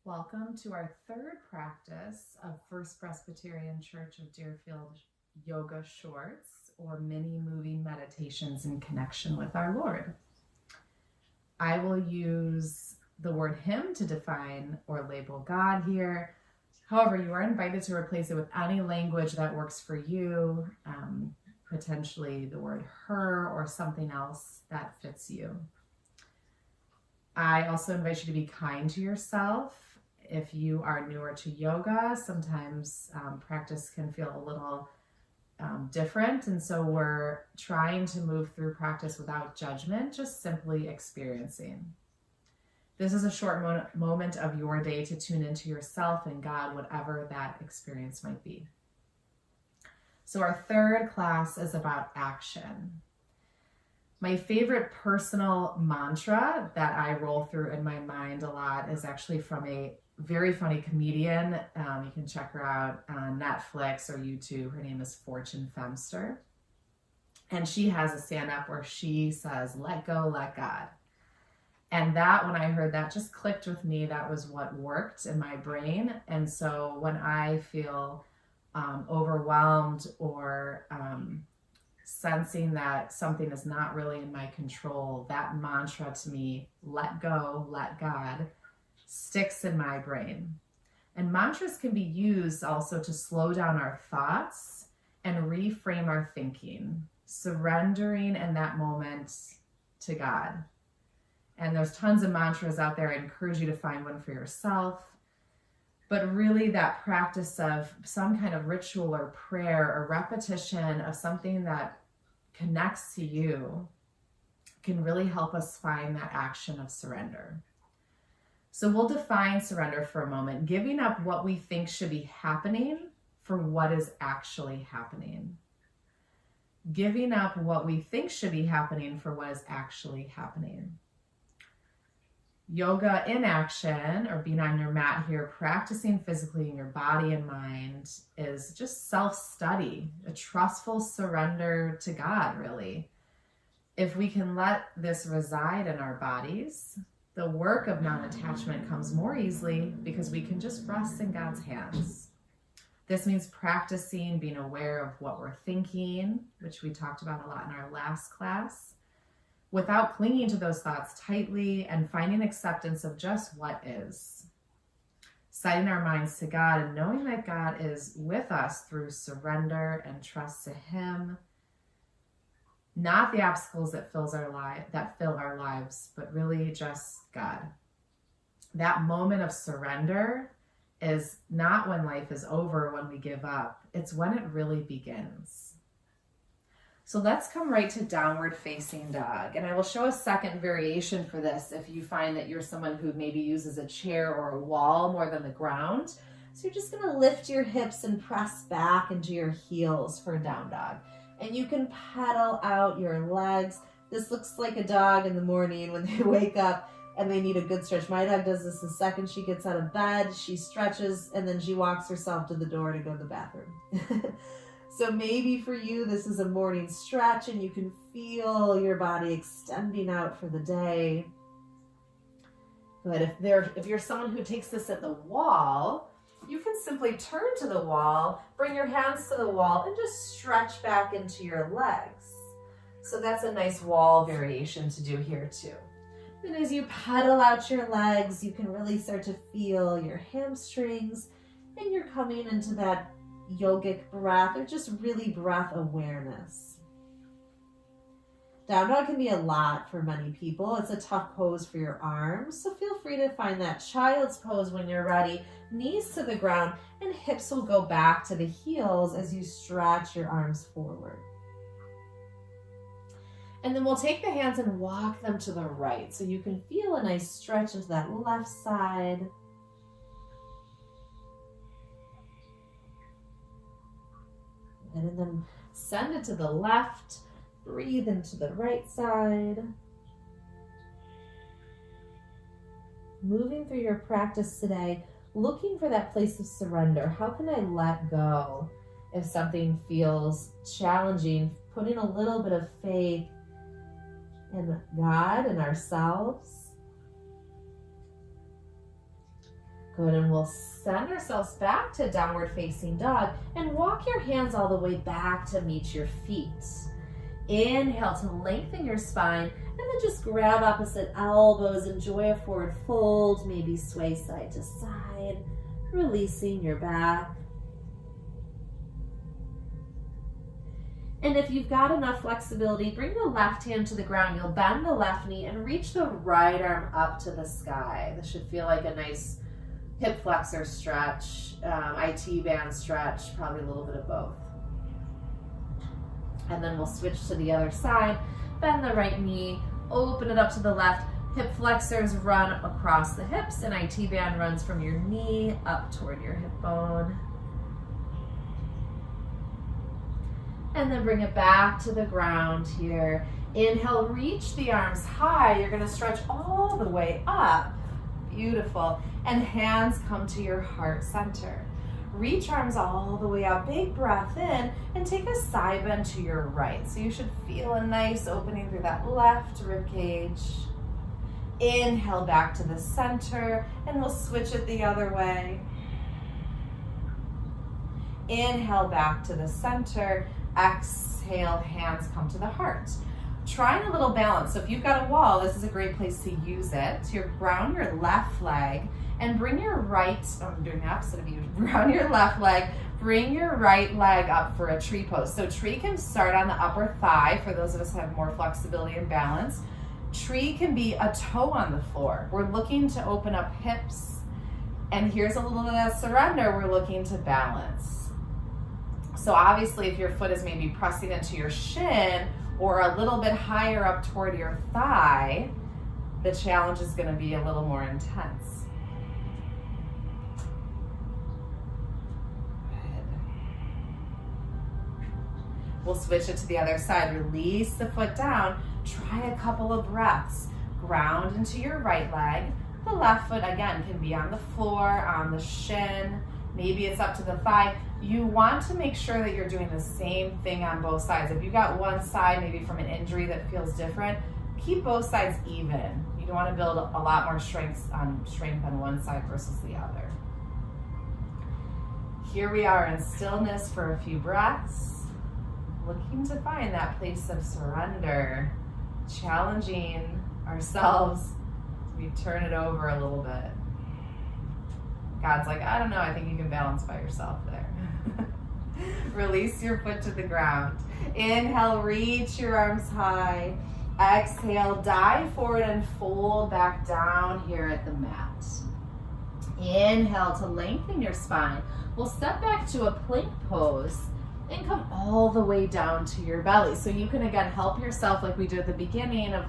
Welcome to our third practice of First Presbyterian Church of Deerfield Yoga Shorts, or mini moving meditations in connection with our Lord. I will use the word Him to define or label God here. However, you are invited to replace it with any language that works for you, potentially the word her or something else that fits you. I also invite you to be kind to yourself. If you are newer to yoga, sometimes practice can feel a little different, and so we're trying to move through practice without judgment, just simply experiencing. This is a short moment of your day to tune into yourself and God, whatever that experience might be. So our third class is about action. My favorite personal mantra that I roll through in my mind a lot is actually from a very funny comedian. You can check her out on Netflix or YouTube. Her name is Fortune Femster. And she has a stand-up where she says, "Let go, let God." And that, when I heard that, just clicked with me. That was what worked in my brain. And so when I feel overwhelmed or sensing that something is not really in my control, that mantra to me, let go, let God, sticks in my brain. And mantras can be used also to slow down our thoughts and reframe our thinking, surrendering in that moment to God. And there's tons of mantras out there. I encourage you to find one for yourself. But really that practice of some kind of ritual or prayer or repetition of something that connects to you can really help us find that action of surrender. So we'll define surrender for a moment, giving up what we think should be happening for what is actually happening. Giving up what we think should be happening for what is actually happening. Yoga in action, or being on your mat here, practicing physically in your body and mind, is just self-study, a trustful surrender to God, really. If we can let this reside in our bodies, the work of non-attachment comes more easily because we can just rest in God's hands. This means practicing being aware of what we're thinking, which we talked about a lot in our last class, without clinging to those thoughts tightly, and finding acceptance of just what is. Setting our minds to God and knowing that God is with us through surrender and trust to Him. Not the obstacles that fill our lives, but really just God. That moment of surrender is not when life is over, when we give up. It's when it really begins. So let's come right to downward facing dog. And I will show a second variation for this if you find that you're someone who maybe uses a chair or a wall more than the ground. So you're just gonna lift your hips and press back into your heels for a down dog. And you can pedal out your legs. This looks like a dog in the morning when they wake up and they need a good stretch. My dog does this the second she gets out of bed. She stretches and then she walks herself to the door to go to the bathroom. So maybe for you, this is a morning stretch and you can feel your body extending out for the day. But if you're someone who takes this at the wall, you can simply turn to the wall, bring your hands to the wall, and just stretch back into your legs. So that's a nice wall variation to do here too. And as you pedal out your legs, you can really start to feel your hamstrings, and you're coming into that yogic breath, or just really breath awareness. Down dog can be a lot for many people. It's a tough pose for your arms, so feel free to find that child's pose when you're ready. Knees to the ground, and hips will go back to the heels as you stretch your arms forward. And then we'll take the hands and walk them to the right, so you can feel a nice stretch into that left side. And then send it to the left. Breathe into the right side. Moving through your practice today, looking for that place of surrender. How can I let go if something feels challenging? Putting a little bit of faith in God and ourselves. Good, and we'll send ourselves back to downward facing dog and walk your hands all the way back to meet your feet. Inhale to lengthen your spine, and then just grab opposite elbows, enjoy a forward fold, maybe sway side to side, releasing your back. And if you've got enough flexibility, bring the left hand to the ground. You'll bend the left knee and reach the right arm up to the sky. This should feel like a nice hip flexor stretch, IT band stretch, probably a little bit of both. And then we'll switch to the other side. Bend the right knee, open it up to the left. Hip flexors run across the hips, and IT band runs from your knee up toward your hip bone. And then bring it back to the ground here. Inhale, reach the arms high. You're gonna stretch all the way up. Beautiful. And hands come to your heart center. Reach arms all the way up. Big breath in and take a side bend to your right. So you should feel a nice opening through that left rib cage. Inhale back to the center, and we'll switch it the other way. Inhale back to the center. Exhale, hands come to the heart. Trying a little balance. So if you've got a wall, this is a great place to use it. So you ground your left leg and bring your right, I'm doing the opposite of you, ground your left leg, bring your right leg up for a tree pose. So tree can start on the upper thigh for those of us who have more flexibility and balance. Tree can be a toe on the floor. We're looking to open up hips, and here's a little bit of surrender. We're looking to balance. So obviously if your foot is maybe pressing into your shin or a little bit higher up toward your thigh, the challenge is going to be a little more intense. Good. We'll switch it to the other side. Release the foot down. Try a couple of breaths. Ground into your right leg. The left foot, again, can be on the floor, on the shin. Maybe it's up to the thigh. You want to make sure that you're doing the same thing on both sides. If you've got one side, maybe from an injury that feels different, keep both sides even. You don't want to build a lot more strength on one side versus the other. Here we are in stillness for a few breaths, looking to find that place of surrender, challenging ourselves to turn it over a little bit. God's like, I don't know, I think you can balance by yourself there. Release your foot to the ground. Inhale, reach your arms high. Exhale, dive forward and fold back down here at the mat. Inhale to lengthen your spine. We'll step back to a plank pose and come all the way down to your belly. So you can, again, help yourself like we did at the beginning of,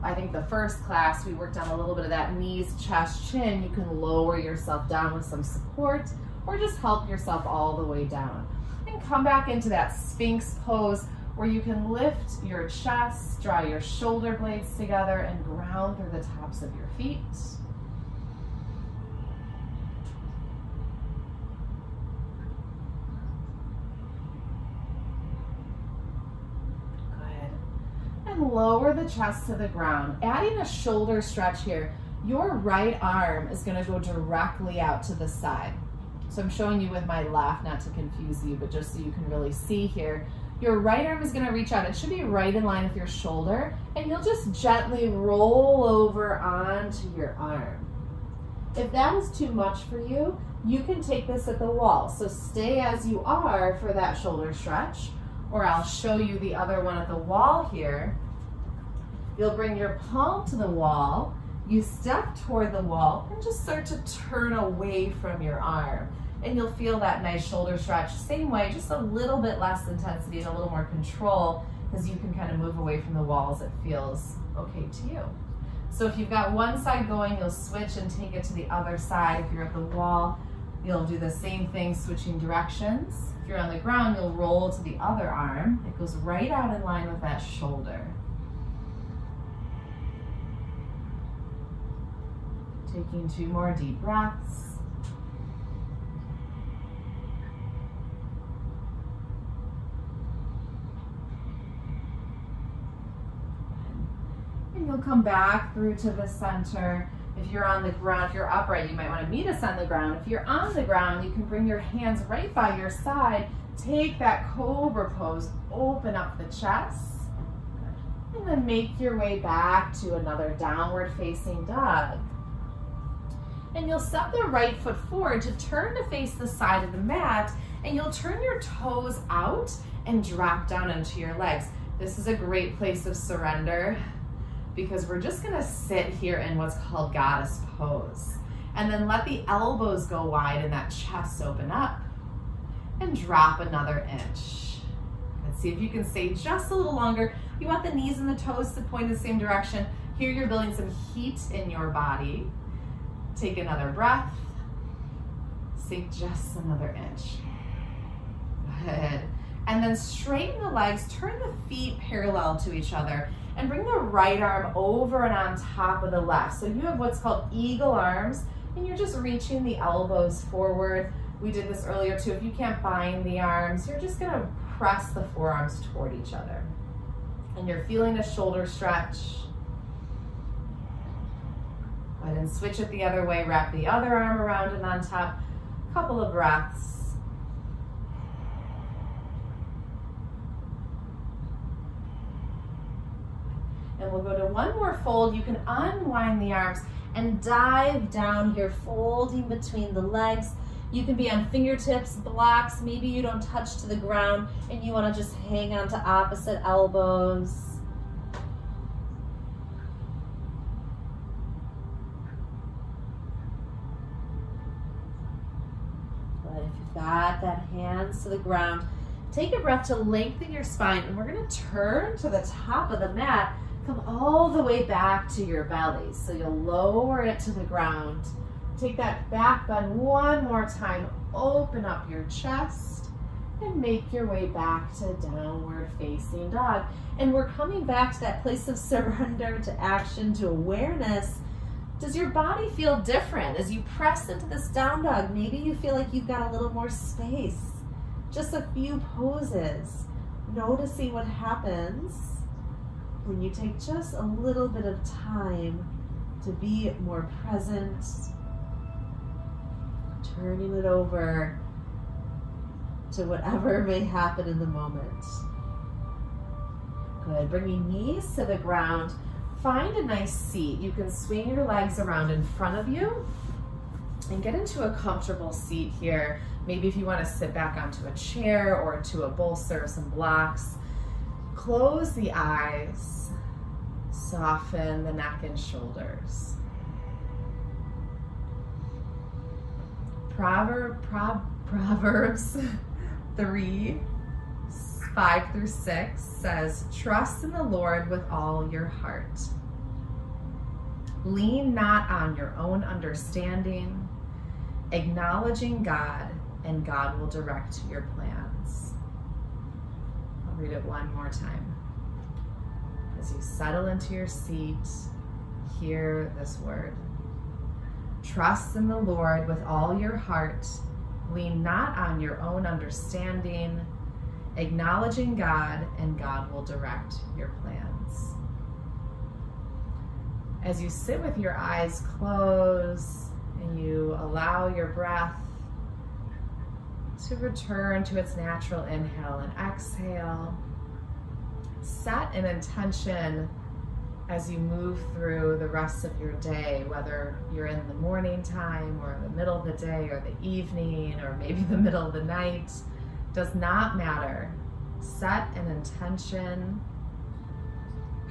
I think, the first class. We worked on a little bit of that knees, chest, chin. You can lower yourself down with some support or just help yourself all the way down. And come back into that Sphinx pose where you can lift your chest, draw your shoulder blades together, and ground through the tops of your feet. Lower the chest to the ground, adding a shoulder stretch here. Your right arm is going to go directly out to the side. So I'm showing you with my left, not to confuse you, but just so you can really see here. Your right arm is going to reach out. It should be right in line with your shoulder, and you'll just gently roll over onto your arm. If that is too much for you, you can take this at the wall. So stay as you are for that shoulder stretch, or I'll show you the other one at the wall here. You'll bring your palm to the wall, you step toward the wall, and just start to turn away from your arm. And you'll feel that nice shoulder stretch. Same way, just a little bit less intensity and a little more control, because you can kind of move away from the walls. It feels okay to you. So if you've got one side going, you'll switch and take it to the other side. If you're at the wall, you'll do the same thing, switching directions. If you're on the ground, you'll roll to the other arm. It goes right out in line with that shoulder. Taking 2 more deep breaths. And you'll come back through to the center. If you're on the ground, if you're upright, you might want to meet us on the ground. If you're on the ground, you can bring your hands right by your side. Take that cobra pose, open up the chest, and then make your way back to another downward facing dog. And you'll step the right foot forward to turn to face the side of the mat, and you'll turn your toes out and drop down into your legs. This is a great place of surrender because we're just gonna sit here in what's called goddess pose. And then let the elbows go wide and that chest open up and drop another inch. Let's see if you can stay just a little longer. You want the knees and the toes to point in the same direction. Here you're building some heat in your body. Take another breath. Sink just another inch. Good. And then straighten the legs, turn the feet parallel to each other, and bring the right arm over and on top of the left. So you have what's called eagle arms, and you're just reaching the elbows forward. We did this earlier too. If you can't bind the arms, you're just gonna press the forearms toward each other. And you're feeling a shoulder stretch. Go ahead and switch it the other way. Wrap the other arm around and on top. Couple of breaths. And we'll go to one more fold. You can unwind the arms and dive down here, folding between the legs. You can be on fingertips, blocks. Maybe you don't touch to the ground and you want to just hang on to opposite elbows. But if you've got that hands to the ground, take a breath to lengthen your spine, and we're going to turn to the top of the mat. Come all the way back to your belly. So you'll lower it to the ground. Take that back bend one more time. Open up your chest and make your way back to downward facing dog. And we're coming back to that place of surrender, to action, to awareness. Does your body feel different as you press into this down dog? Maybe you feel like you've got a little more space. Just a few poses. Noticing what happens when you take just a little bit of time to be more present, turning it over to whatever may happen in the moment. Good, bringing knees to the ground. Find a nice seat. You can swing your legs around in front of you and get into a comfortable seat here. Maybe if you want to sit back onto a chair or to a bolster or some blocks. Close the eyes, soften the neck and shoulders. Proverbs 3:5-6 says, "Trust in the Lord with all your heart. Lean not on your own understanding, acknowledging God, and God will direct your plans." I'll read it one more time. As you settle into your seat, hear this word. Trust in the Lord with all your heart. Lean not on your own understanding, acknowledging God, and God will direct your plans. As you sit with your eyes closed and you allow your breath to return to its natural inhale and exhale, set an intention as you move through the rest of your day, whether you're in the morning time or the middle of the day or the evening or maybe the middle of the night, does not matter. Set an intention.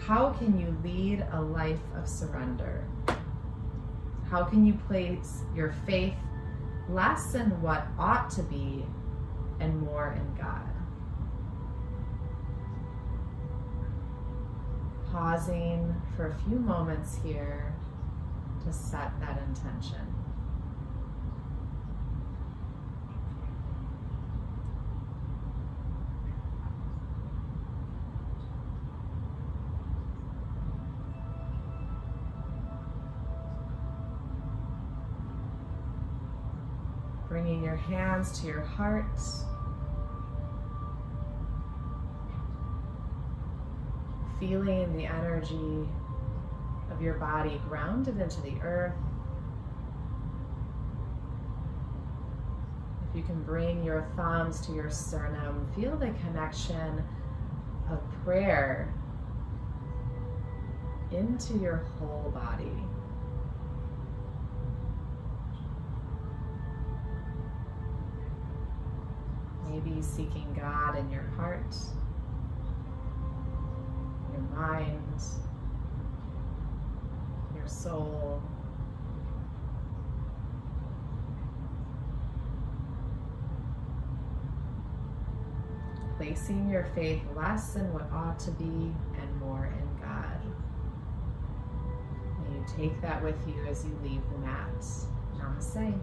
How can you lead a life of surrender? How can you place your faith less in what ought to be and more in God? Pausing for a few moments here to set that intention. Bringing your hands to your heart. Feeling the energy of your body grounded into the earth. If you can bring your thumbs to your sternum, feel the connection of prayer into your whole body. Maybe seeking God in your heart, your mind, your soul. Placing your faith less in what ought to be and more in God. May you take that with you as you leave the mat. Namaste.